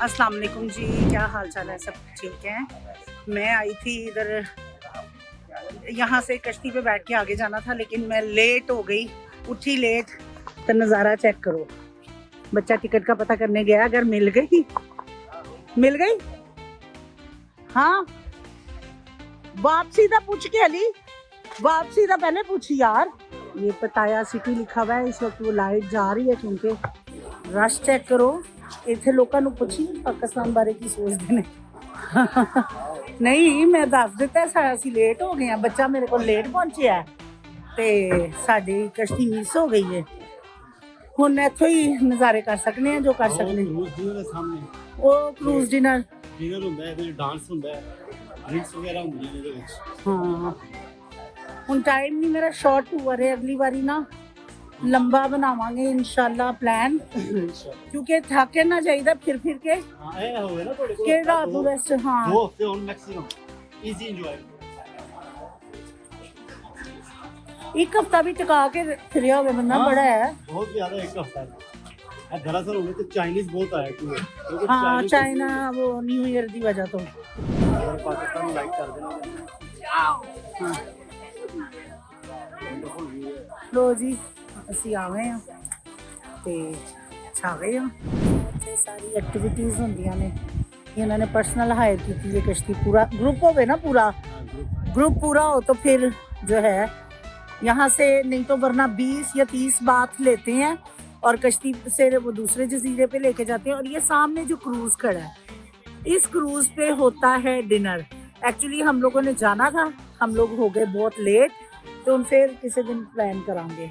अस्सलाम वालेकुम जी, क्या हाल चाल है? सब ठीक है। मैं आई थी इधर, यहाँ से कश्ती पे बैठ के आगे जाना था, लेकिन मैं लेट हो गई, उठी लेट। तो नज़ारा चेक करो। बच्चा टिकट का पता करने गया, अगर मिल गई हाँ। वापसी का पूछ के अली, वापसी का पहले पूछी यार। ये पताया सिटी लिखा हुआ है, इस वक्त वो लाइट जा रही है क्योंकि रश चेक करो। इतने लोगों को पूछी पाकिस्तान बारे की सोचते ने। नहीं मैं दस दिता है, ਅਸੀਂ लेट हो गए हैं, बच्चा मेरे को लेट पहुंचे है ते साडी कश्ती मिस हो गई है। हुण इत्थों ही नज़ारे कर सकने हैं जो कर सकने हैं। वो क्रूज डिनर ਹੁੰਦਾ ਹੈ, ਇਹਦੇ ਡਾਂਸ ਹੁੰਦਾ ਹੈ, ਡਰਿੰਕਸ ਵਗੈਰਾ ਹੁੰਦੀਆਂ ਨੇ ਇਹਦੇ ਵਿੱਚ। हाँ हुण टाइम नहीं मेरा शॉर्ट हुआ है, अगली बारी ना लंबा बनावांगे इंशाल्लाह प्लान, क्योंकि थके ना जाइदा फिर के ਹਾਂ ਇਹ ਹੋਵੇ ਨਾ ਤੁਹਾਡੇ कि रात को रेस्ट। हाँ 2 ਹਫ਼ਤੇ ਹੁਣ ਮੈਕਸਿਮਮ ਈਜ਼ੀ ਇੰਜੋਏ। एक हफ्ता भी टिका के फिर होवे बंदा बड़ा है। बहुत ज्यादा एक हफ्ता है। दरअसल उन्हें तो चाइनीज बहुत आया क्योंकि हाँ चाइना वो न्यू ईयर की वजह तो। अगर पाकिस्तान लाइक कर देना हाँ लो जी ਅਸੀਂ ਆ ਗਏ ਹਾਂ ਤੇ ਛਾ ਗਏ ਹਾਂ। ਇੱਥੇ ਸਾਰੀ ਐਕਟੀਵਿਟੀਜ਼ ਹੁੰਦੀਆਂ ਨੇ। ਇਹਨਾਂ ਨੇ पर्सनल हायर की है कश्ती, पूरा ग्रुप होवे ना, पूरा ग्रुप पूरा हो तो फिर जो है यहाँ से, नहीं तो वरना 20 या 30 बात लेते हैं और कश्ती से वो दूसरे जजीरे पे लेके जाते हैं। और ये सामने जो क्रूज खड़ा है, इस क्रूज पे होता है डिनर। एक्चुअली हम लोगों ने जाना था, हम लोग हो गए बहुत लेट, तो हम फिर किसी दिन प्लान करांगे।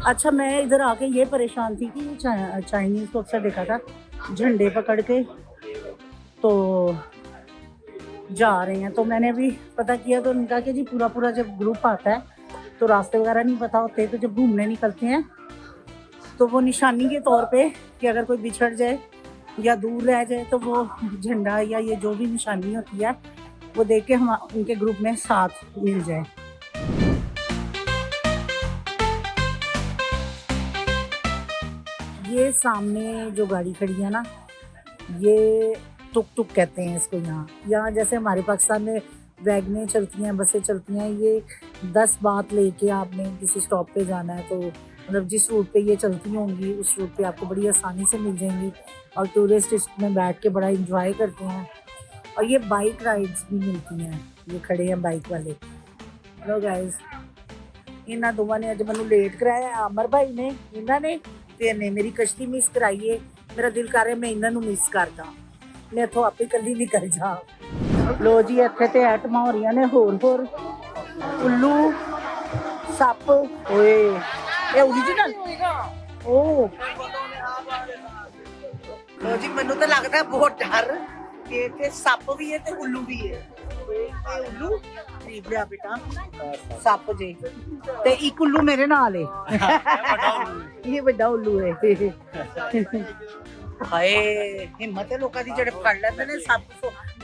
अच्छा मैं इधर आके ये परेशान थी कि चाइनीज़ को अक्सर देखा था झंडे पकड़ के तो जा रहे हैं, तो मैंने भी पता किया तो उनका कि जी पूरा जब ग्रुप आता है तो रास्ते वगैरह नहीं पता होते, तो जब घूमने निकलते हैं तो वो निशानी के तौर पे कि अगर कोई बिछड़ जाए या दूर रह जाए तो वो झंडा या ये जो भी निशानी होती है वो देख के हम उनके ग्रुप में साथ मिल जाए। ये सामने जो गाड़ी खड़ी है ना, ये टुक टुक कहते हैं इसको। यहाँ जैसे हमारे पाकिस्तान में वैगनें चलती हैं, बसें चलती हैं, ये 10 बात लेके आपने किसी स्टॉप पे जाना है तो मतलब जिस रूट पे ये चलती होंगी उस रूट पे आपको बड़ी आसानी से मिल जाएंगी और टूरिस्ट इसमें बैठ के बड़ा इंजॉय करते हैं। और ये बाइक राइड्स भी मिलती हैं, ये खड़े हैं बाइक वाले। हेलो गाइस, इन्होंने दोवां ने अज मैनू लेट कराया, अमर भाई ने, इन्होंने ते ने मेरी कश्ती मिस कराई है। मेरा दिल कर रहा है मैं इन्हों मिस करदा, मैं इत्थों आपे कल्ली निकल जा। लो जी इत्थे ते आइटमां हो रही ने होर उल्लू सप। ओए ये ओरिजिनल ओ लो जी, मैनू तो लगता है बहुत डर कि इत्थे सप भी है ते उल्लू भी है। ये उल्लू खरीद लिया बेटा, सप जे ते एक उल्लू मेरे नाल है। ये बड़ा उल्लू है। हाय हिम्मत है लोगों की जेडे फड़ लेंदे ने सप।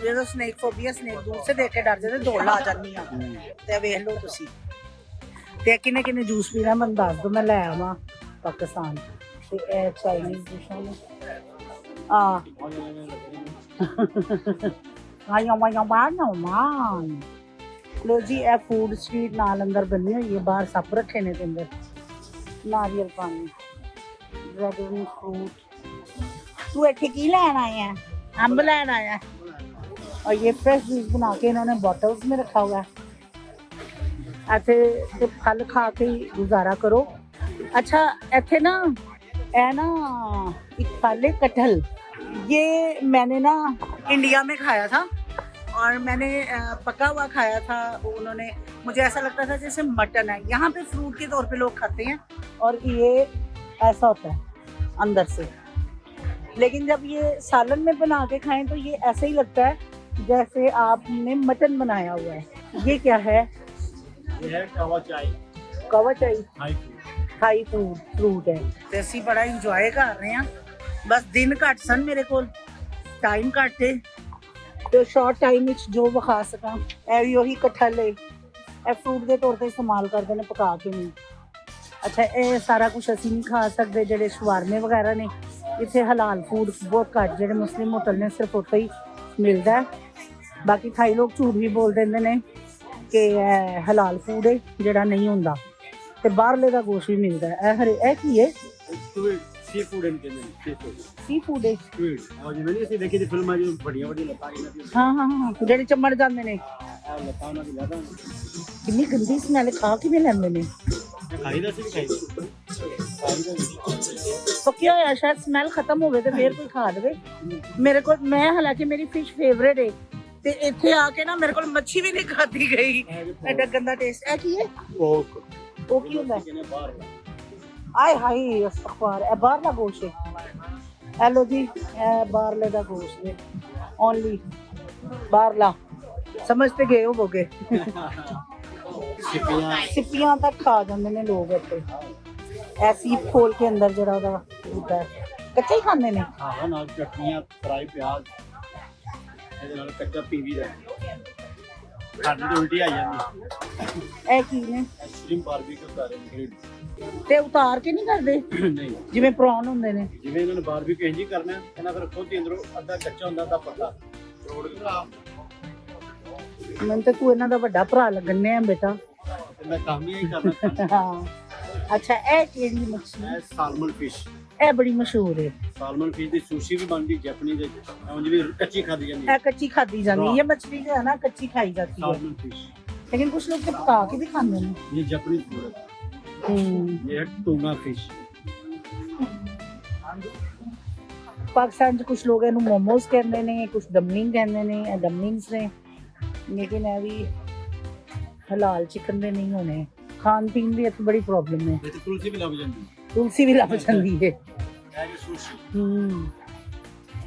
जो स्नेक फोबिया, स्नेक दूर से देख के डर जाते, दौड़ ला जानी ते वेख लो तुसी। ते किने किने जूस पीना मैं दस दो, मैं लै आवां पाकिस्तान ते ए चाइनीज डिशां ने लो जी ए फूड स्ट्रीट नाल अंदर बनी हुई है, बाहर सप रखे ने ते अंदर नारियल पानी, ड्रैगन फ्रूट। तू इत्थे की लैन आया है? अंब लैन आया है। और ये फ्रेश जूस बना के इन्होंने बॉटल्स में रखा हुआ है। ऐसे फल खा के गुजारा करो। अच्छा इत्थे ना ए ना एक फल है कटहल, ये मैंने ना इंडिया में खाया था और मैंने पका हुआ खाया था। उन्होंने, मुझे ऐसा लगता था जैसे मटन है। यहाँ पे फ्रूट के तौर पे लोग खाते हैं और ये ऐसा होता है अंदर से, लेकिन जब ये सालन में बना के खाएं तो ये ऐसे ही लगता है जैसे आपने मटन बनाया हुआ है। ये क्या है? ये है कवा चाय। कवा चाय हाई फूड फ्रूट है। ते असी बड़ा इंजॉय कर रहे हैं। बस दिन घट सन मेरे को, टाइम घट है तो शॉर्ट टाइम जो विखा सका। ए वही कटहल है, ए फ्रूट के तौर पर इस्तेमाल करते हैं, पका के नहीं। अच्छा ये सारा कुछ असी नहीं खा सकते, जेडे शवारमे वगैरह ने ਇੱਥੇ ਹਲਾਲ ਫੂਡ ਬਹੁਤ ਘੱਟ, ਜਿਹੜੇ ਮੁਸਲਿਮ ਹੋਟਲ ਨੇ ਸਿਰਫ ਉੱਥੇ ਹੀ ਮਿਲਦਾ ਹੈ। ਬਾਕੀ ਥਾਈ ਲੋਕ ਝੂਠ ਵੀ ਬੋਲ ਦਿੰਦੇ ਨੇ ਕਿ ਇਹ ਹਲਾਲ ਫੂਡ ਹੈ, ਜਿਹੜਾ ਨਹੀਂ ਹੁੰਦਾ। ਤੇ ਬਾਹਰਲੇ ਦਾ ਗੋਸ਼ਤ ਵੀ ਮਿਲਦਾ ਹੈ। ਇਹ ਕੀ ਹੈ? सी फूड इनके में ਸੀ ਫੂਡ ਹੈ। स्क्विड और जिवें नहीं ਅਸੀਂ ਦੇਖੀ ਦੀ ਫਿਲਮਾਂ ਜੋ ਵੱਡੀਆਂ ਵੱਡੀਆਂ ਲੱਤਾਂ ਇਹਨਾਂ ਦੀਆਂ ਹਾਂ ਜਿਹੜੇ ਚਮੜ ਜਾਂਦੇ ਨੇ। ਆ ਲੱਤਾਂ ਉਹਨਾਂ ਦੀ ਜ਼ਿਆਦਾ ਕਿੰਨੀ ਗੰਦੀ ਸਮੈਲ, ਖਾ ਕਿਵੇਂ ਲੈਂਦੇ ਨੇ? ਖਾਈਦਾ ਸੀ ਖਾਈਦਾ ਪੱਕਿਆ ਹੋਇਆ ਸ਼ਾਇਦ ਸਮੈਲ ਖਤਮ ਹੋਵੇ ਤੇ ਫੇਰ ਕੋਈ ਖਾ ਲਵੇ। ਮੇਰੇ ਕੋਲ, ਮੈਂ ਹਾਲਾਂਕਿ ਮੇਰੀ ਫਿਸ਼ ਫੇਵਰੇਟ ਹੈ, ਤੇ ਇੱਥੇ ਆ ਕੇ ਨਾ ਮੇਰੇ ਕੋਲ ਮੱਛੀ ਵੀ ਨਹੀਂ ਖਾਧੀ ਗਈ, ਐਡਾ ਗੰਦਾ ਟੇਸਟ। ਇਹ ਕੀ ਹੈ? ਉਹ ਕੀ ਹੁੰਦਾ? ਆਏ ਹਾਏ ਅਸਤਗਫਾਰ, ਇਹ ਬਾਹਰਲਾ ਗੋਸ਼ਤ ਹੈ। ਲੋ ਜੀ, ਇਹ ਬਾਹਰਲੇ ਦਾ ਗੋਸ਼ਤ ਹੈ, ਓਨਲੀ ਬਾਹਰਲਾ। ਸਮਝ ਤੇ ਗਏ ਹੋਵੋਗੇ। ਸਿੱਪੀਆਂ ਤੱਕ ਖਾ ਜਾਂਦੇ ਨੇ ਲੋਕ ਇੱਥੇ। ਐਸੀ ਖੋਲ ਕੇ ਅੰਦਰ ਜਿਹੜਾ ਉਹਦਾ ਹੁੰਦਾ ਹੈ, ਕੱਚਾ ਹੀ ਖਾਂਦੇ ਨੇ। ਹਾਂ ਨਾਲ ਚਟਨੀਆਂ, ਫਰਾਈ ਪਿਆਜ਼, ਇਹਦੇ ਨਾਲ ਕੱਚਾ ਪੀਵੀ ਦਾ ਖਾਣ ਦੀ ਉਲਟੀ ਆ ਜਾਂਦੀ। ਇਹ ਕੀ ਨੇ? ਸ਼੍ਰਿਮ ਬਾਰਬੀਕਿਊ ਸਾਰੇ ਗ੍ਰਿਡ ਤੇ ਉਤਾਰ ਕੇ ਨਹੀਂ ਕਰਦੇ ਨਹੀਂ, ਜਿਵੇਂ ਪ੍ਰੌਨ ਹੁੰਦੇ ਨੇ? ਜਿਵੇਂ ਇਹਨਾਂ ਨੂੰ ਬਾਰਬੀਕਿਊ ਇੰਜ ਹੀ ਕਰਨਾ, ਇਹਨਾਂ ਫਿਰ ਖੁਦ ਹੀ ਅੰਦਰੋਂ ਅੱਧਾ ਕੱਚਾ ਹੁੰਦਾ, ਅੱਧਾ ਪੱਕਾ ਰੋੜ ਕੇ। ਮੈਨੂੰ ਤੇ ਤੂੰ ਇਹਨਾਂ ਦਾ ਵੱਡਾ ਭਰਾ ਲੱਗਣੇ ਆ ਬੇਟਾ। ਤੇ ਮੈਂ ਕੰਮ ਹੀ ਇਹੀ ਕਰਨਾ। ਹਾਂ ਅੱਛਾ, ਇਹ ਕਿਹੜੀ ਮੱਛੀ? ਇਹ ਸਾਲਮਨ ਫਿਸ਼, ਇਹ ਬੜੀ ਮਸ਼ਹੂਰ ਹੈ। ਸਾਲਮਨ ਫਿਸ਼ ਦੀ ਸੁਸ਼ੀ ਵੀ ਬਣਦੀ ਜਾਪਾਨੀਜ਼ ਦੇ, ਉਂਝ ਵੀ ਕੱਚੀ ਖਾਦੀ ਜਾਂਦੀ ਹੈ। ਇਹ ਕੱਚੀ खाती जाती है, ये मछली जो है ना कच्ची खाई जाती है, सालमन फिश। लेकिन कुछ लोग तो पका के भी खाते हैं। ये जापानीज फूड है। ये है टूना फिश। पाकिस्तान च कुछ लोग इन्हू मोमोज कहते हैं, कुछ डमलिंग कहते हैं, ये डमलिंग्स ने, लेकिन ये भी हलाल चिकन दे नहीं होने। खान पीन भी इत्थे बड़ी प्रॉब्लम है। ये तुलसी भी लग जाती है। तुलसी भी लग जाती है। ये जो सुशी,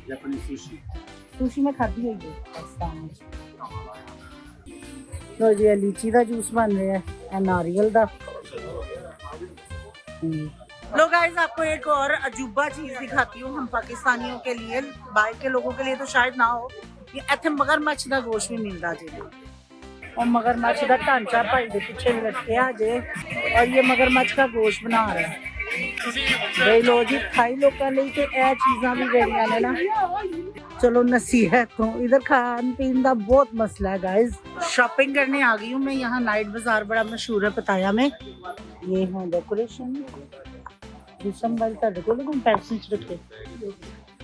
जापानीज सुशी। सुशी में खाती हुई है पाकिस्तान में। लो जी, लीची का जूस बन रहा है, नारियल का। लो गाइस, आपको एक और अजूबा चीज दिखाती हूँ हम पाकिस्तानियों के लिए। बाहर के लोगों के लिए तो शायद ना हो। ये इत्थे मगरमच्छ का गोश्त भी मिलता जी, और मगरमच्छ का ढांचा भाई के पिछे लटकिया जे, और ये मगरमच्छ का गोश्त बना रहा है भाई। लो जी, थाई लोगों लिए तो यह चीज़ां भी ਜਿਹੜੀਆਂ ਨੇ ना, चलो नसीहत तो इधर खान पीन का बहुत मसला है गाइस। शॉपिंग करने आ गई हूँ मैं। यहाँ नाइट बाजार बड़ा मशहूर है पताया में। ये है डेकोरेशन। जिसम वाल ਤੁਹਾਡੇ ਕੋਲ ਕੋਈ ਪੈਸੇ ਚ ਰੱਖੇ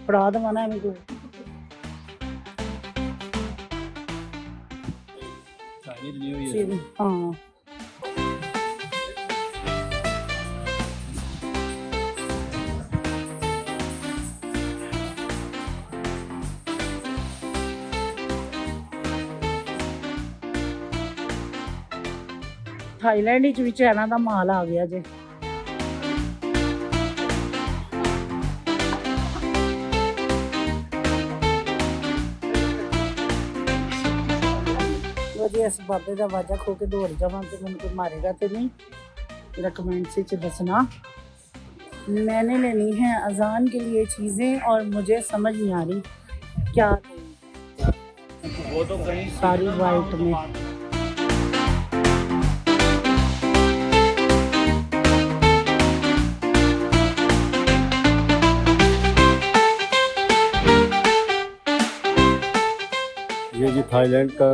ਫੜਾ ਦਵਾਣਾ ਐਵੇਂ ਕੋਈ। Chinese new year. हाँ थाईलैंड ਵਿੱਚ ਇਹਨਾਂ ਦਾ ਮਾਲ ਆ ਗਿਆ ਜੇ। जी, इस बाबे का वाजा खो के दौड़ जावा तो मैंने कोई मारेगा तो नहीं। मेरा कमेंट से दसना। मैंने लेनी है अजान के लिए चीज़ें और मुझे समझ नहीं आ रही क्या। वो तो कहीं सारी वाइट में। ये जी थाईलैंड का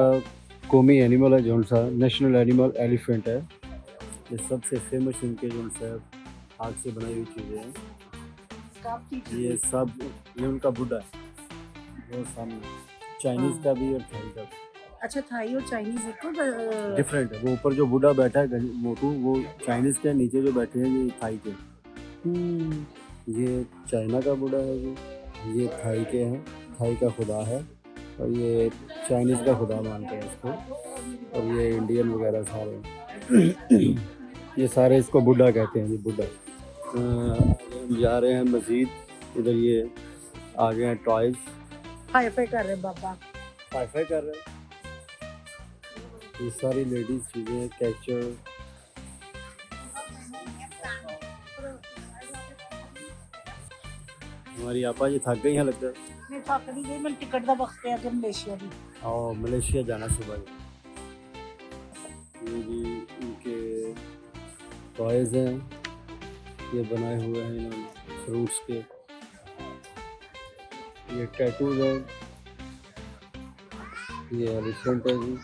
कौमी एनिमल है, जो सा नेशनल एनिमल एलिफेंट है। ये सबसे फेमस इनके जो सा आग से बनाई हुई चीज़ें हैं। ये सब ये उनका बुड्ढा है, वो सामने चाइनीज़ का भी और थाई का भी। अच्छा, थाई और चाइनीज एक डिफरेंट है। वो ऊपर जो बुड्ढा बैठा है मोटू, वो चाइनीज़ के, नीचे जो बैठे हैं ये थाई के। ये चाइना का बुड्ढा है जी, ये थाई के हैं, थाई का खुदा है, और ये चाइनीज़ का खुदा मानते हैं इसको, और ये इंडियन वगैरह सारे ये सारे इसको बुड्ढा कहते हैं जी, बुड्ढा। हम जा रहे हैं मस्जिद। इधर ये आ गए हैं टॉयज, हाई फाई कर रहे बाबा, हाई फाई कर रहे हैं। ये सारी लेडीज चीज़ें, कैचर। हमारी आपा जी थक गई हैं लगता है। मैं थक नहीं गई, मैं टिकट का वक्त है अगर मलेशिया की। और मलेशिया जाना सुबह। ये जी इनके टॉयज़ हैं, ये बनाए हुए हैं इन्होंने फ्रूट्स के। ये टैटूज है, ये एलिफेंट है जी।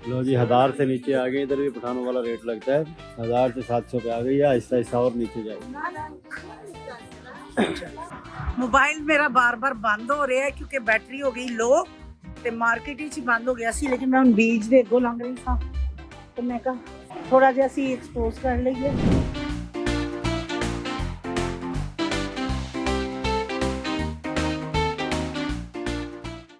लो जी 1000 से नीचे आ गए, इधर भी पठानों वाला रेट लगता है। 1000 से 700 पे आ गई है, आहिस्ता आहिस्ता और नीचे जाएगी। मोबाइल मेरा बार बार बंद हो रहा है क्योंकि बैटरी हो गई लो ते मार्केट ही बंद हो गया सी, लेकिन मैं उन बीज दे अगों लंघ रही था तो मैं कहा थोड़ा जिहा सी एक्सपोज कर लईए।